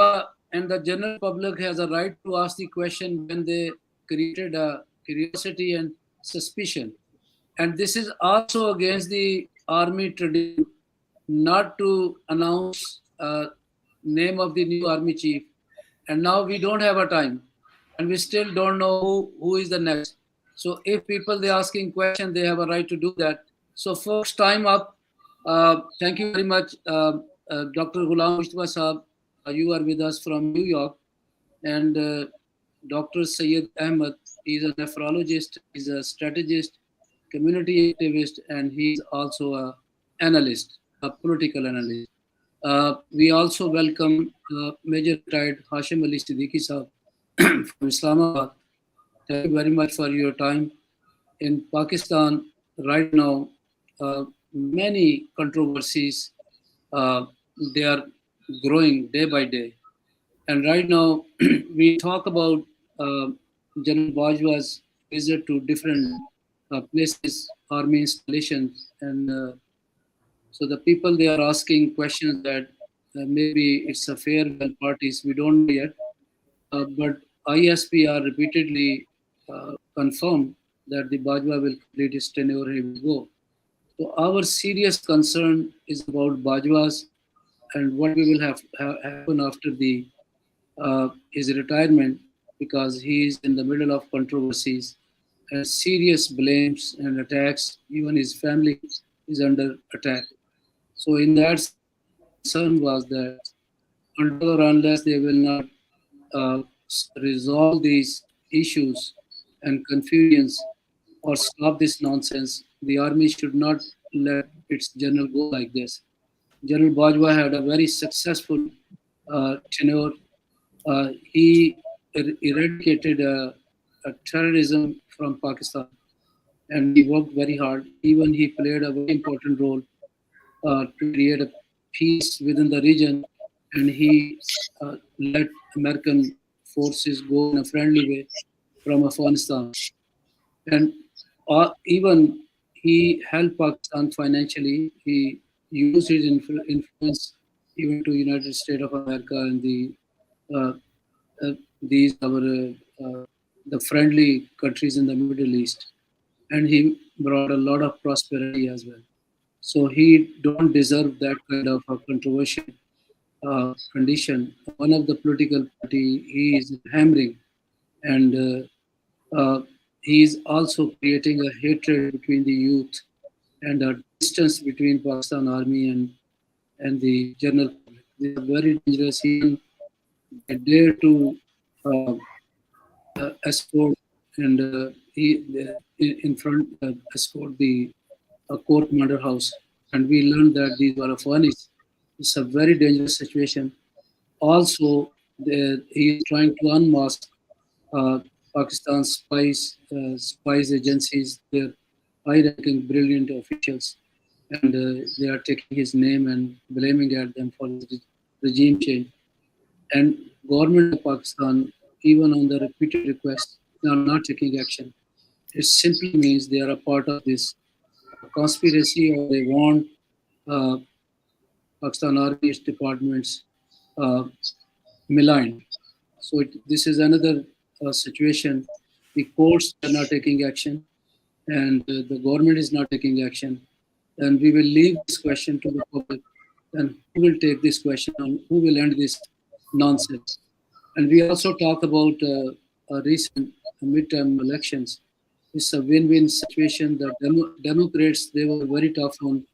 and the general public has a right to ask the question when they created a curiosity and suspicion. And this is also against the army tradition not to announce name of the new army chief. And now we don't have a time and we still don't know who is the next. So if people they're asking questions, they have a right to do that. So folks, time up. Thank you very much, Dr. Golam Mujtaba Saab. You are with us from New York, and Dr. Syed Ahmed. He's a nephrologist. He's a strategist, community activist, and he's also a analyst, a political analyst. We also welcome Major Retired Hashim Ali Siddiqui Saab from Islamabad. Thank you very much for your time. In Pakistan, right now, many controversies, they are growing day by day. And right now, we talk about General Bajwa's visit to different places, army installations. And so the people, they are asking questions that maybe it's a farewell parties. We don't know yet. But ISP are repeatedly confirmed that the Bajwa will complete his tenure, he will go. So our serious concern is about Bajwa's and what we will have happen after his retirement, because he is in the middle of controversies and serious blames and attacks. Even his family is under attack. So in that concern was that until or unless they will not resolve these issues and confusions or stop this nonsense, the army should not let its general go like this. General Bajwa had a very successful tenure. He eradicated terrorism from Pakistan, and he worked very hard. Even he played a very important role to create a peace within the region, and he let American forces go in a friendly way from Afghanistan. And even he helped Pakistan financially. He used his influence even to United States of America and the uh, these our the friendly countries in the Middle East, and he brought a lot of prosperity as well. So he don't deserve that kind of a controversial condition. One of the political party he is hammering, and he is also creating a hatred between the youth and a distance between Pakistan army and the general public. They are very dangerous. Even they dare to uh, escort and in front escort the court murder house. And we learned that these were Afghanis. It's a very dangerous situation. Also, he is trying to unmask uh, Pakistan's spies agencies, their high-ranking, brilliant officials, and they are taking his name and blaming at them for the regime change. And government of Pakistan, even on the repeated requests, they are not taking action. It simply means they are a part of this conspiracy, or they want uh, Pakistan Army departments uh, maligned. So this is another situation. The courts are not taking action, and the government is not taking action. And we will leave this question to the public. And who will take this question and who will end this nonsense? And we also talk about a recent midterm elections. It's a win-win situation. The Democrats, they were very tough on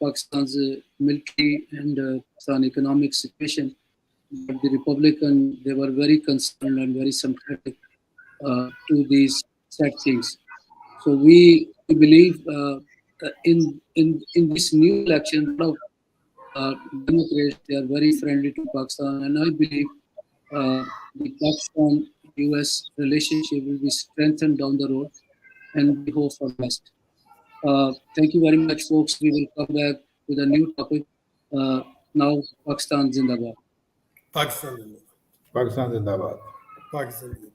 Pakistan's military and Pakistan economic situation. But the Republican, they were very concerned and very sympathetic to these sad things. So we believe in this new election, a lot of Democrats, they are very friendly to Pakistan, and I believe the Pakistan-US relationship will be strengthened down the road, and we hope for the best. Thank you very much, folks. We will come back with a new topic. Now, Pakistan Zindabad. Pakistan. Pakistan Zindabad. Pakistan.